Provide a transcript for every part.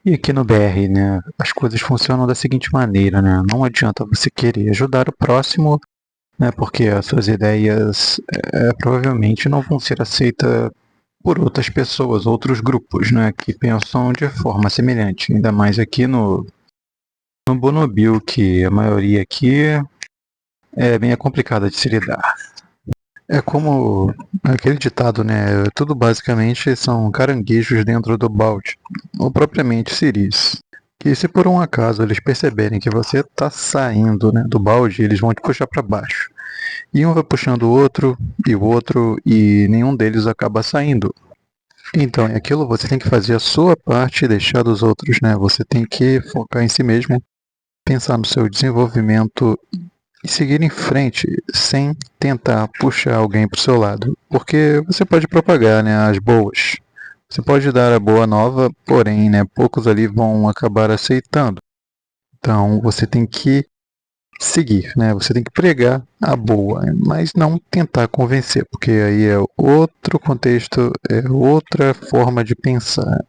E aqui no BR, né, as coisas funcionam da seguinte maneira, né? Não adianta você querer ajudar o próximo, né, porque as suas ideias provavelmente não vão ser aceitas por outras pessoas, outros grupos, né, que pensam de forma semelhante. Ainda mais aqui no Bonobil, que a maioria aqui é bem complicada de se lidar. É como aquele ditado, né? Tudo basicamente são caranguejos dentro do balde, ou propriamente siris. Que se por um acaso eles perceberem que você está saindo, né, do balde, eles vão te puxar para baixo. E um vai puxando o outro, e nenhum deles acaba saindo. Então, é aquilo, você tem que fazer a sua parte e deixar dos outros, né? Você tem que focar em si mesmo, pensar no seu desenvolvimento e seguir em frente sem tentar puxar alguém para o seu lado, porque você pode propagar, né, as boas. Você pode dar a boa nova, porém, né, poucos ali vão acabar aceitando. Então, você tem que seguir, né? Você tem que pregar a boa, mas não tentar convencer, porque aí é outro contexto, é outra forma de pensar.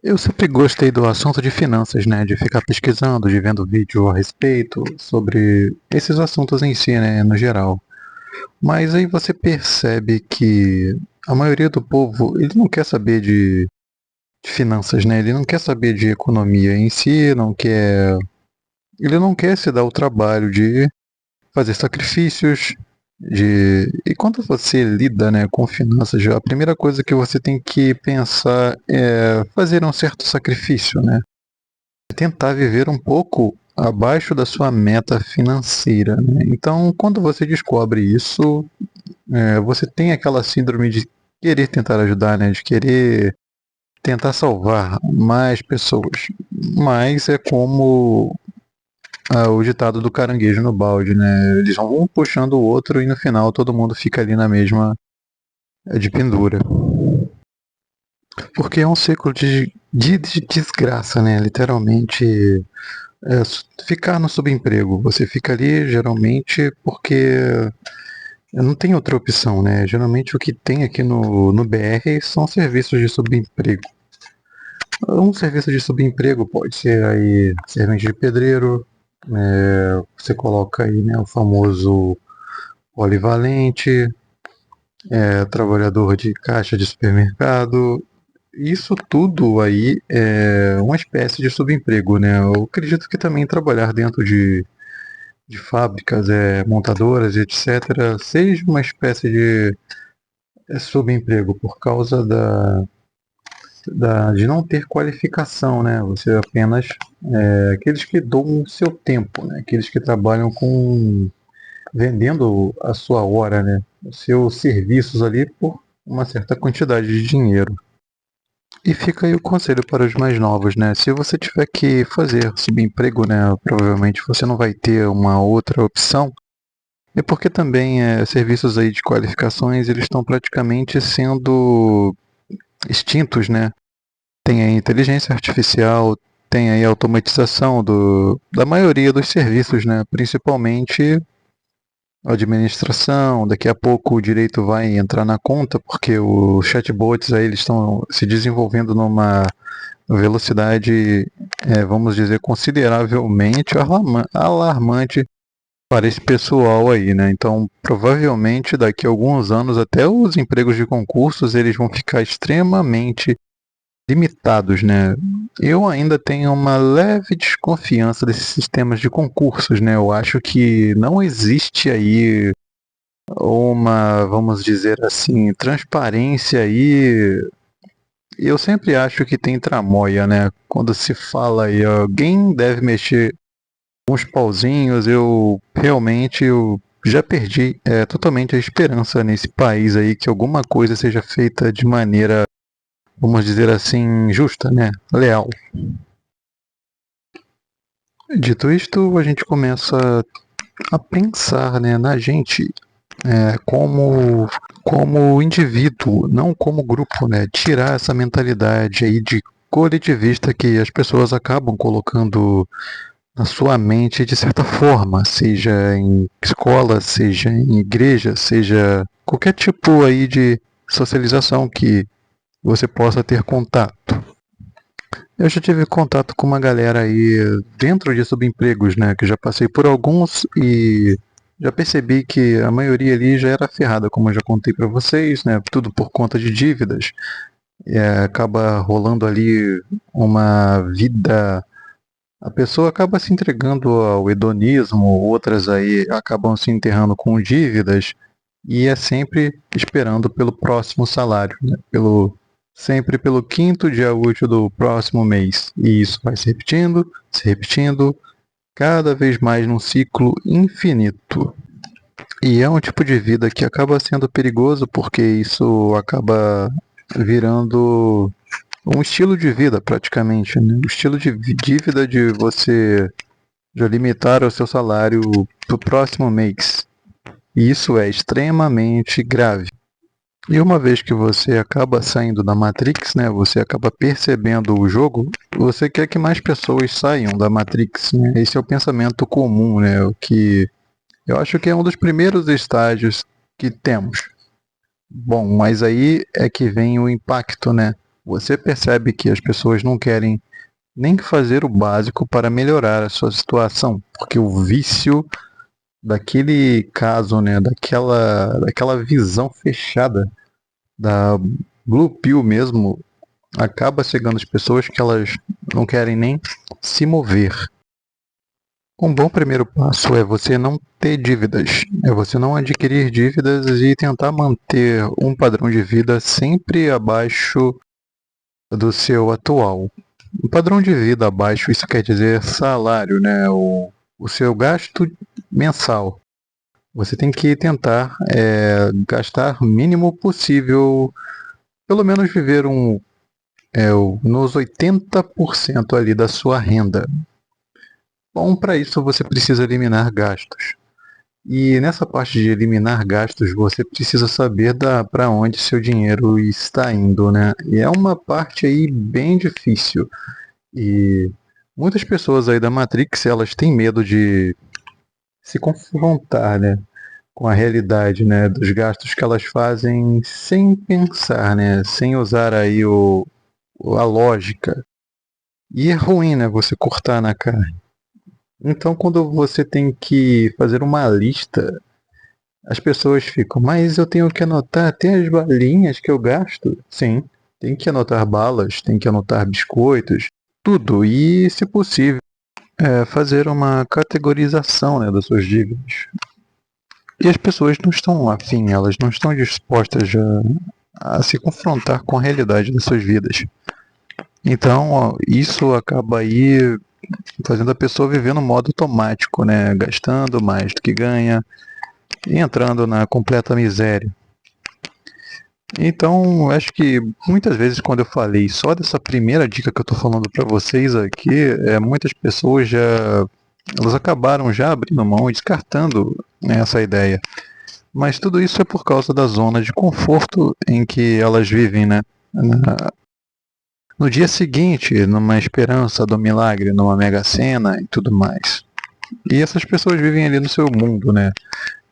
Eu sempre gostei do assunto de finanças, né? De ficar pesquisando, de vendo vídeo a respeito sobre esses assuntos em si, né? No geral. Mas aí você percebe que a maioria do povo, ele não quer saber de finanças, né? Ele não quer saber de economia em si, ele não quer se dar o trabalho de fazer sacrifícios, e quando você lida, né, com finanças, a primeira coisa que você tem que pensar é fazer um certo sacrifício, né? Tentar viver um pouco abaixo da sua meta financeira, né? Então, quando você descobre isso, você tem aquela síndrome de querer tentar ajudar, né? De querer tentar salvar mais pessoas. Mas é como o ditado do caranguejo no balde, né? Eles vão um puxando o outro e no final todo mundo fica ali na mesma de pendura. Porque é um ciclo de desgraça, né? Literalmente ficar no subemprego. Você fica ali geralmente porque não tem outra opção, né? Geralmente o que tem aqui no BR são serviços de subemprego. Um serviço de subemprego pode ser aí servente de pedreiro, você coloca aí, né, o famoso polivalente, trabalhador de caixa de supermercado. Isso tudo aí é uma espécie de subemprego, né? Eu acredito que também trabalhar dentro de fábricas, montadoras, etc., seja uma espécie de subemprego por causa de não ter qualificação, né? Você apenas aqueles que dão o seu tempo, né? Aqueles que trabalham com vendendo a sua hora, né? Os seus serviços ali por uma certa quantidade de dinheiro. E fica aí o conselho para os mais novos, né? Se você tiver que fazer subemprego, né? Provavelmente você não vai ter uma outra opção. É porque também serviços aí de qualificações eles estão praticamente sendo extintos, né? Tem a inteligência artificial, tem aí a automatização da maioria dos serviços, né? Principalmente a administração, daqui a pouco o direito vai entrar na conta, porque os chatbots aí eles estão se desenvolvendo numa velocidade, vamos dizer, consideravelmente alarmante para esse pessoal aí, né? Então, provavelmente daqui a alguns anos até os empregos de concursos eles vão ficar extremamente limitados, né? Eu ainda tenho uma leve desconfiança desses sistemas de concursos, né? Eu acho que não existe aí uma, vamos dizer assim, transparência aí. Eu sempre acho que tem tramóia, né? Quando se fala aí, alguém deve mexer com os pauzinhos, eu já perdi totalmente a esperança nesse país aí que alguma coisa seja feita de maneira, vamos dizer assim, justa, né? Leal. Dito isto, a gente começa a pensar, né, na gente como indivíduo, não como grupo, né? Tirar essa mentalidade aí de coletivista que as pessoas acabam colocando na sua mente de certa forma, seja em escola, seja em igreja, seja qualquer tipo aí de socialização que você possa ter contato. Eu já tive contato com uma galera aí dentro de subempregos, né? Que já passei por alguns e já percebi que a maioria ali já era ferrada, como eu já contei para vocês, né? Tudo por conta de dívidas. Acaba rolando ali uma vida. A pessoa acaba se entregando ao hedonismo, outras aí acabam se enterrando com dívidas e é sempre esperando pelo próximo salário, né? Sempre pelo quinto dia útil do próximo mês. E isso vai se repetindo, cada vez mais num ciclo infinito. E é um tipo de vida que acaba sendo perigoso porque isso acaba virando um estilo de vida praticamente, né? Um estilo de dívida de você já limitar o seu salário para o próximo mês. E isso é extremamente grave. E uma vez que você acaba saindo da Matrix, né, você acaba percebendo o jogo, você quer que mais pessoas saiam da Matrix, né? Esse é o pensamento comum, né, o que eu acho que é um dos primeiros estágios que temos. Bom, mas aí é que vem o impacto, né? Você percebe que as pessoas não querem nem fazer o básico para melhorar a sua situação, porque o vício daquele caso, né, daquela visão fechada da Blue Pill mesmo, acaba cegando as pessoas que elas não querem nem se mover. Um bom primeiro passo é você não ter dívidas, é você não adquirir dívidas e tentar manter um padrão de vida sempre abaixo do seu atual. Um padrão de vida abaixo, isso quer dizer salário, né? O seu gasto mensal. Você tem que tentar gastar o mínimo possível, pelo menos viver nos 80% ali da sua renda. Bom, para isso você precisa eliminar gastos. E nessa parte de eliminar gastos, você precisa saber para onde seu dinheiro está indo, né? E é uma parte aí bem difícil. E muitas pessoas aí da Matrix, elas têm medo de se confrontar, né, com a realidade, né, dos gastos que elas fazem sem pensar, né, sem usar aí a lógica. E é ruim, né, você cortar na carne. Então, quando você tem que fazer uma lista, as pessoas ficam, mas eu tenho que anotar até as balinhas que eu gasto? Sim, tem que anotar balas, tem que anotar biscoitos, tudo. E, se possível, fazer uma categorização, né, das suas dívidas. E as pessoas não estão afim, elas não estão dispostas a se confrontar com a realidade das suas vidas. Então, ó, isso acaba aí fazendo a pessoa viver no modo automático, né? Gastando mais do que ganha e entrando na completa miséria. Então, acho que muitas vezes quando eu falei só dessa primeira dica que eu estou falando para vocês aqui, muitas pessoas elas acabaram já abrindo mão e descartando, né, essa ideia. Mas tudo isso é por causa da zona de conforto em que elas vivem, né? No dia seguinte, numa esperança do milagre, numa mega sena e tudo mais. E essas pessoas vivem ali no seu mundo, né?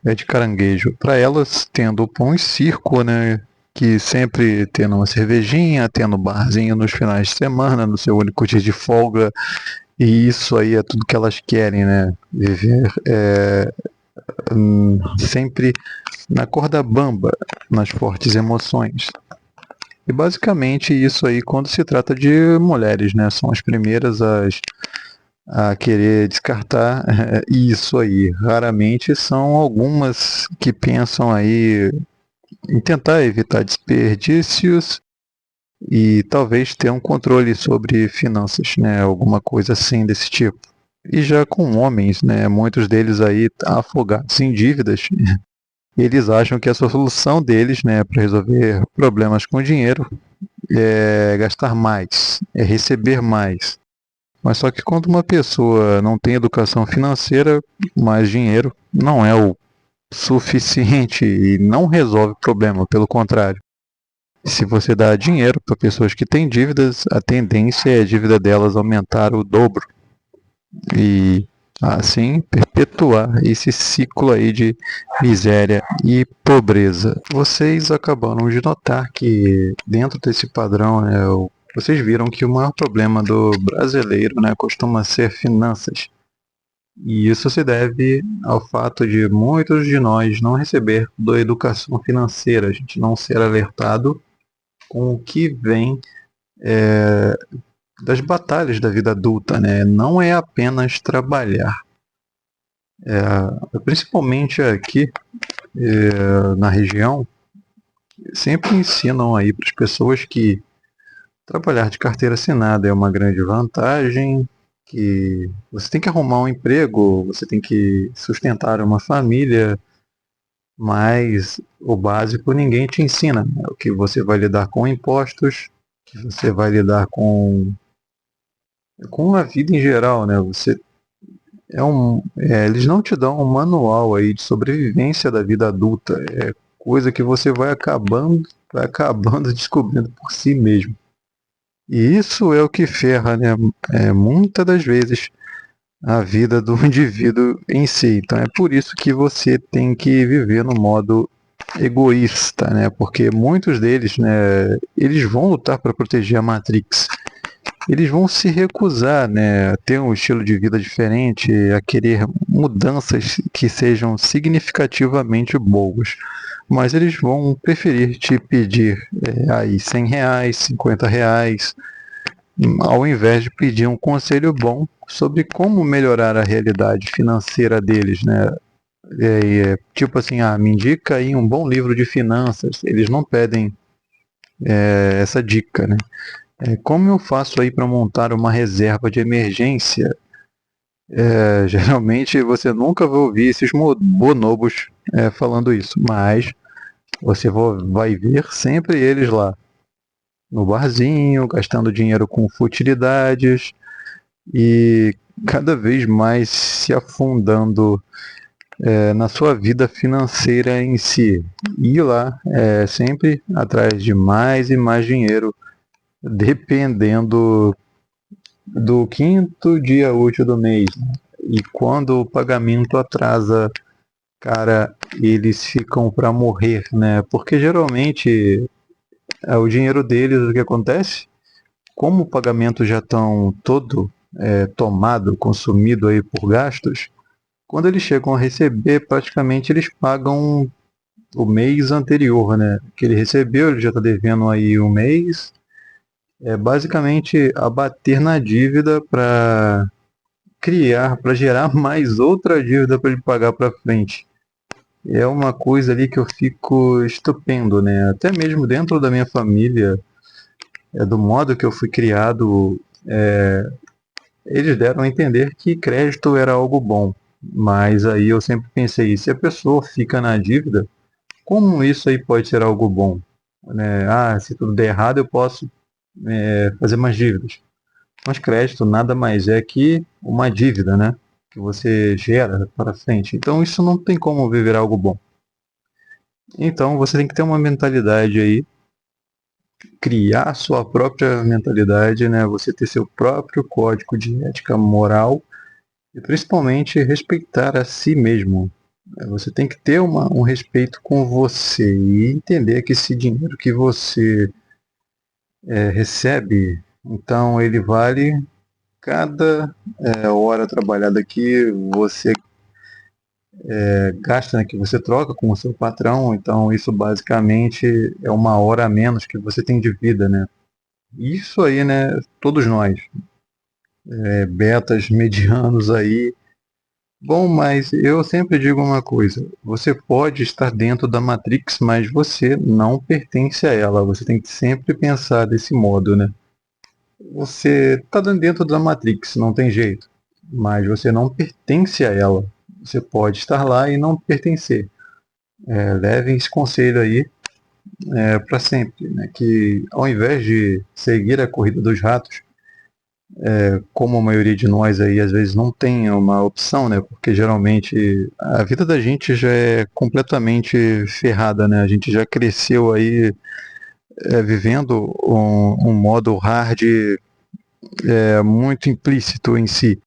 É de caranguejo. Para elas, tendo o pão e circo, né? Que sempre tendo uma cervejinha, tendo barzinho nos finais de semana, no seu único dia de folga. E isso aí é tudo que elas querem, né? Viver sempre na corda bamba, nas fortes emoções. E basicamente isso aí quando se trata de mulheres, né? São as primeiras a querer descartar isso aí. Raramente são algumas que pensam aí em tentar evitar desperdícios e talvez ter um controle sobre finanças, né? Alguma coisa assim desse tipo. E já com homens, né? Muitos deles aí afogados em dívidas, eles acham que a solução deles, né, para resolver problemas com dinheiro é gastar mais, é receber mais. Mas só que quando uma pessoa não tem educação financeira, mais dinheiro não é o suficiente e não resolve o problema, pelo contrário. Se você dá dinheiro para pessoas que têm dívidas, a tendência é a dívida delas aumentar o dobro. E assim perpetuar esse ciclo aí de miséria e pobreza. Vocês acabaram de notar que dentro desse padrão, né, vocês viram que o maior problema do brasileiro, né, costuma ser finanças. E isso se deve ao fato de muitos de nós não receber da educação financeira, a gente não ser alertado com o que vem das batalhas da vida adulta, né? Não é apenas trabalhar. Principalmente aqui na região, sempre ensinam aí para as pessoas que trabalhar de carteira assinada é uma grande vantagem, que você tem que arrumar um emprego, você tem que sustentar uma família, mas o básico ninguém te ensina, né? O que você vai lidar com impostos, que você vai lidar com a vida em geral, né? Eles não te dão um manual aí de sobrevivência da vida adulta, é coisa que você vai acabando descobrindo por si mesmo. E isso é o que ferra, né? Muitas das vezes a vida do indivíduo em si. Então é por isso que você tem que viver no modo egoísta, né? Porque muitos deles, né, eles vão lutar para proteger a Matrix. Eles vão se recusar, né, a ter um estilo de vida diferente, a querer mudanças que sejam significativamente boas. Mas eles vão preferir te pedir aí R$ 100, R$ 50, ao invés de pedir um conselho bom sobre como melhorar a realidade financeira deles, né? Tipo assim, me indica aí um bom livro de finanças. Eles não pedem essa dica, né? Como eu faço aí para montar uma reserva de emergência? Geralmente você nunca vai ouvir esses bonobos falando isso, mas você vai ver sempre eles lá no barzinho, gastando dinheiro com futilidades e cada vez mais se afundando na sua vida financeira em si. E lá sempre atrás de mais e mais dinheiro, dependendo do quinto dia útil do mês. E quando o pagamento atrasa, cara, eles ficam para morrer, né? Porque geralmente o dinheiro deles, o que acontece? Como o pagamento já estão todo tomado, consumido aí por gastos, quando eles chegam a receber, praticamente eles pagam o mês anterior, né? Que ele recebeu, ele já está devendo aí um mês. É basicamente abater na dívida para gerar mais outra dívida para ele pagar para frente. É uma coisa ali que eu fico estupendo, né? Até mesmo dentro da minha família, do modo que eu fui criado, eles deram a entender que crédito era algo bom. Mas aí eu sempre pensei, se a pessoa fica na dívida, como isso aí pode ser algo bom? Né? Se tudo der errado, eu posso fazer mais dívidas. Mas crédito nada mais é que uma dívida, né? Que você gera para frente. Então isso não tem como viver algo bom. Então você tem que ter uma mentalidade aí, criar sua própria mentalidade, né? Você ter seu próprio código de ética moral e principalmente respeitar a si mesmo. Você tem que ter um respeito com você e entender que esse dinheiro que você recebe, então ele vale cada hora trabalhada que você gasta, né, que você troca com o seu patrão. Então isso basicamente é uma hora a menos que você tem de vida, né? Isso aí, né? Todos nós, betas medianos aí. Bom, mas eu sempre digo uma coisa: você pode estar dentro da Matrix, mas você não pertence a ela. Você tem que sempre pensar desse modo, né? Você está dentro da Matrix, não tem jeito, mas você não pertence a ela. Você pode estar lá e não pertencer. Levem esse conselho aí para sempre, né? Que ao invés de seguir a corrida dos ratos, como a maioria de nós aí às vezes não tem uma opção, né? Porque geralmente a vida da gente já é completamente ferrada, né? A gente já cresceu aí vivendo um modo hard muito implícito em si,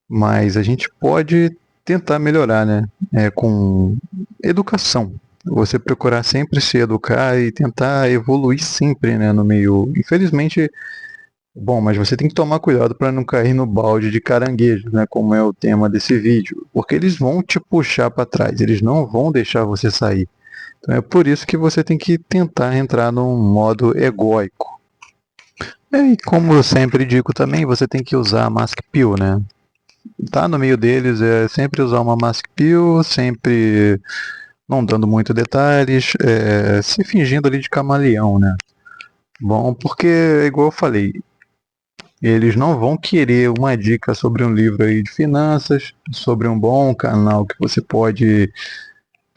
mas a gente pode tentar melhorar, né? Com educação. Você procurar sempre se educar e tentar evoluir sempre, né, no meio. Infelizmente, bom, mas você tem que tomar cuidado para não cair no balde de caranguejo, né, como é o tema desse vídeo, porque eles vão te puxar para trás, eles não vão deixar você sair. Então é por isso que você tem que tentar entrar num modo egóico. E como eu sempre digo também, você tem que usar a Mask Pill, né? Tá no meio deles é sempre usar uma Mask Pill, sempre não dando muito detalhes, se fingindo ali de camaleão, né? Bom, porque, igual eu falei, eles não vão querer uma dica sobre um livro aí de finanças, sobre um bom canal que você pode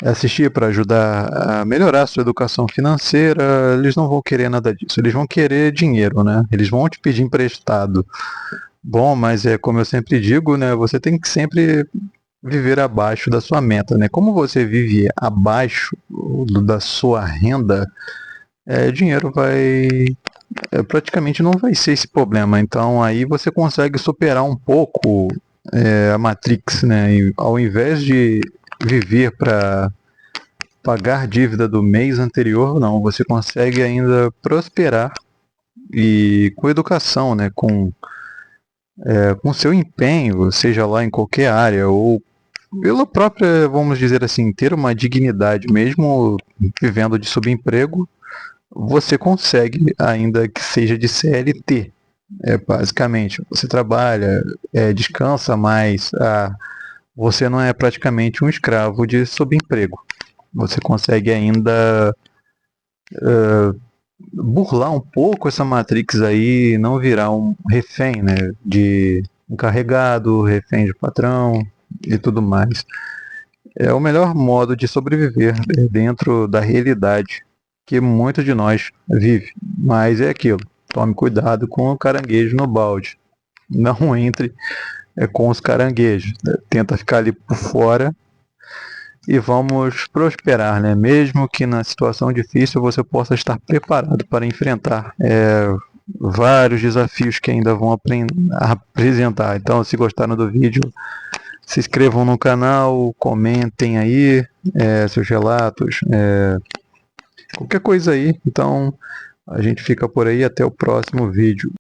assistir para ajudar a melhorar a sua educação financeira. Eles não vão querer nada disso. Eles vão querer dinheiro, né? Eles vão te pedir emprestado. Bom, mas é como eu sempre digo, né? Você tem que sempre viver abaixo da sua meta, né? Como você vive abaixo da sua renda, dinheiro praticamente não vai ser esse problema. Então aí você consegue superar um pouco a Matrix, né? E, ao invés de viver para pagar dívida do mês anterior, não, você consegue ainda prosperar e com educação, né? Com seu empenho, seja lá em qualquer área ou pela própria, vamos dizer assim, ter uma dignidade, mesmo vivendo de subemprego, você consegue, ainda que seja de CLT. Basicamente, você trabalha, descansa mais, você não é praticamente um escravo de subemprego. Você consegue ainda burlar um pouco essa Matrix aí, não virar um refém, né, de encarregado, refém de patrão e tudo mais. É o melhor modo de sobreviver dentro da realidade que muitos de nós vive. Mas é aquilo. Tome cuidado com o caranguejo no balde. Não entre com os caranguejos. Tenta ficar ali por fora e vamos prosperar, né? Mesmo que na situação difícil você possa estar preparado para enfrentar vários desafios que ainda vão apresentar. Então, se gostaram do vídeo, se inscrevam no canal, comentem aí seus relatos, qualquer coisa aí. Então, a gente fica por aí, até o próximo vídeo.